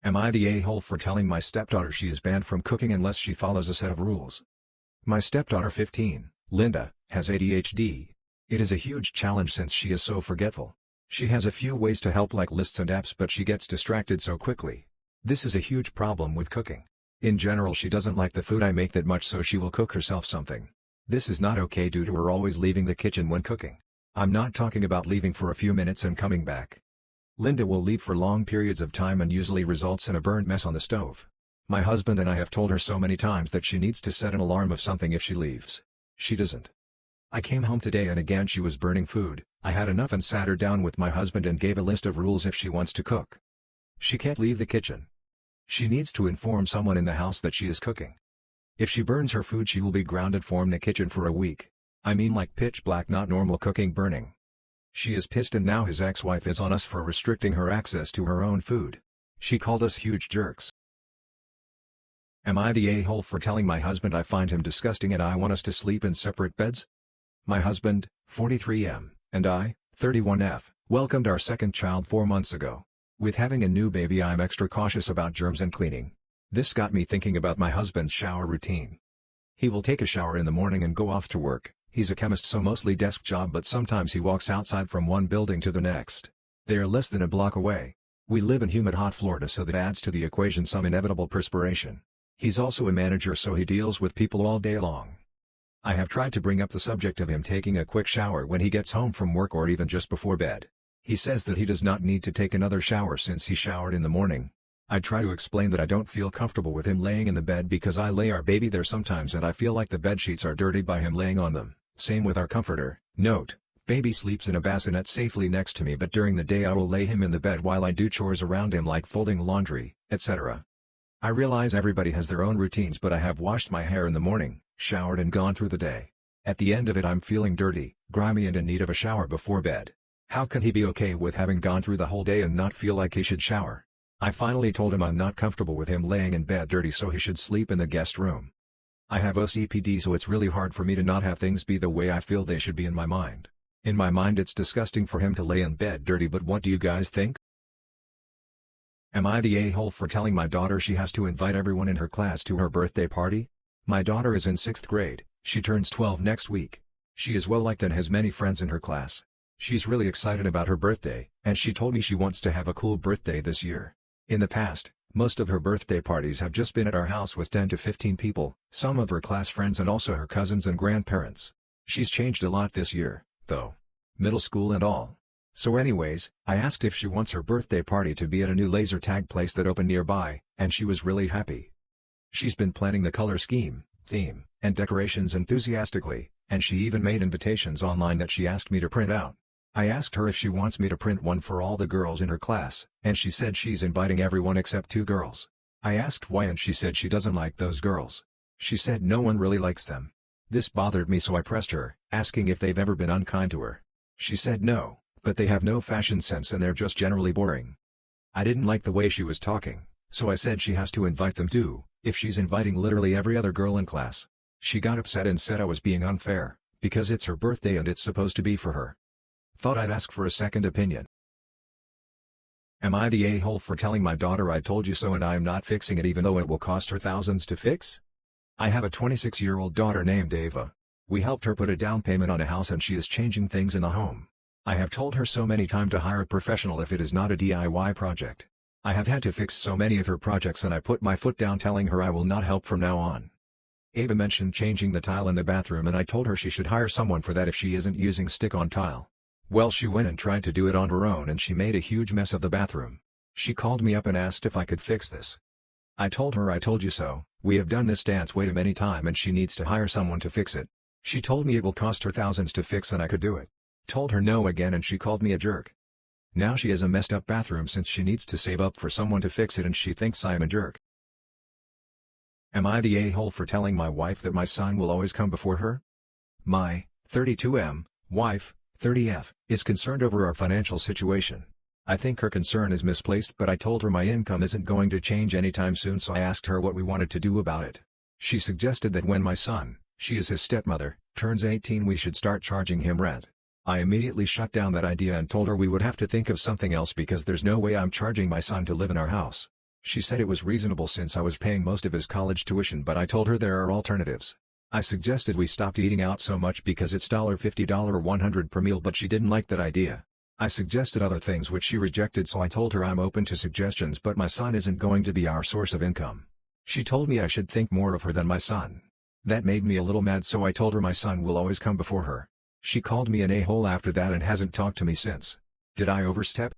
Am I the a-hole for telling my stepdaughter she is banned from cooking unless she follows a set of rules? My stepdaughter 15, Linda, has ADHD. It is a huge challenge since she is so forgetful. She has a few ways to help like lists and apps, but she gets distracted so quickly. This is a huge problem with cooking. In general, she doesn't like the food I make that much, so she will cook herself something. This is not okay due to her always leaving the kitchen when cooking. I'm not talking about leaving for a few minutes and coming back. Linda will leave for long periods of time and usually results in a burnt mess on the stove. My husband and I have told her so many times that she needs to set an alarm of something if she leaves. She doesn't. I came home today and again she was burning food. I had enough and sat her down with my husband and gave a list of rules if she wants to cook. She can't leave the kitchen. She needs to inform someone in the house that she is cooking. If she burns her food, she will be grounded from the kitchen for a week. I mean like pitch black, not normal cooking burning. She is pissed and now his ex-wife is on us for restricting her access to her own food. She called us huge jerks. Am I the a-hole for telling my husband I find him disgusting and I want us to sleep in separate beds? My husband, 43M, and I, 31F, welcomed our second child 4 months ago. With having a new baby, I'm extra cautious about germs and cleaning. This got me thinking about my husband's shower routine. He will take a shower in the morning and go off to work. He's a chemist, so mostly desk job, but sometimes he walks outside from one building to the next. They are less than a block away. We live in humid hot Florida, so that adds to the equation some inevitable perspiration. He's also a manager, so he deals with people all day long. I have tried to bring up the subject of him taking a quick shower when he gets home from work or even just before bed. He says that he does not need to take another shower since he showered in the morning. I try to explain that I don't feel comfortable with him laying in the bed because I lay our baby there sometimes and I feel like the bed sheets are dirty by him laying on them. Same with our comforter. Note: baby sleeps in a bassinet safely next to me, but during the day I will lay him in the bed while I do chores around him like folding laundry, etc. I realize everybody has their own routines, but I have washed my hair in the morning, showered and gone through the day. At the end of it I'm feeling dirty, grimy and in need of a shower before bed. How can he be okay with having gone through the whole day and not feel like he should shower? I finally told him I'm not comfortable with him laying in bed dirty, so he should sleep in the guest room. I have OCPD, so it's really hard for me to not have things be the way I feel they should be in my mind. In my mind it's disgusting for him to lay in bed dirty, but what do you guys think? Am I the a-hole for telling my daughter she has to invite everyone in her class to her birthday party? My daughter is in 6th grade, she turns 12 next week. She is well liked and has many friends in her class. She's really excited about her birthday, and she told me she wants to have a cool birthday this year. In the past, most of her birthday parties have just been at our house with 10 to 15 people, some of her class friends and also her cousins and grandparents. She's changed a lot this year, though. Middle school and all. So anyways, I asked if she wants her birthday party to be at a new laser tag place that opened nearby, and she was really happy. She's been planning the color scheme, theme, and decorations enthusiastically, and she even made invitations online that she asked me to print out. I asked her if she wants me to print one for all the girls in her class, and she said she's inviting everyone except 2 girls. I asked why and she said she doesn't like those girls. She said no one really likes them. This bothered me, so I pressed her, asking if they've ever been unkind to her. She said no, but they have no fashion sense and they're just generally boring. I didn't like the way she was talking, so I said she has to invite them too, if she's inviting literally every other girl in class. She got upset and said I was being unfair, because it's her birthday and it's supposed to be for her. Thought I'd ask for a second opinion. Am I the a-hole for telling my daughter I told you so and I am not fixing it even though it will cost her thousands to fix? I have a 26-year-old daughter named Ava. We helped her put a down payment on a house and she is changing things in the home. I have told her so many times to hire a professional if it is not a DIY project. I have had to fix so many of her projects and I put my foot down telling her I will not help from now on. Ava mentioned changing the tile in the bathroom and I told her she should hire someone for that if she isn't using stick-on tile. Well, she went and tried to do it on her own and she made a huge mess of the bathroom. She called me up and asked if I could fix this. I told her I told you so, we have done this dance way too many times and she needs to hire someone to fix it. She told me it will cost her thousands to fix and I could do it. Told her no again and she called me a jerk. Now she has a messed up bathroom since she needs to save up for someone to fix it and she thinks I am a jerk. Am I the a-hole for telling my wife that my son will always come before her? My 32M wife, 30F, is concerned over our financial situation. I think her concern is misplaced, but I told her my income isn't going to change anytime soon, so I asked her what we wanted to do about it. She suggested that when my son, she is his stepmother, turns 18 we should start charging him rent. I immediately shut down that idea and told her we would have to think of something else because there's no way I'm charging my son to live in our house. She said it was reasonable since I was paying most of his college tuition, but I told her there are alternatives. I suggested we stopped eating out so much because it's $50 $100 per meal, but she didn't like that idea. I suggested other things which she rejected, so I told her I'm open to suggestions, but my son isn't going to be our source of income. She told me I should think more of her than my son. That made me a little mad, so I told her my son will always come before her. She called me an a-hole after that and hasn't talked to me since. Did I overstep?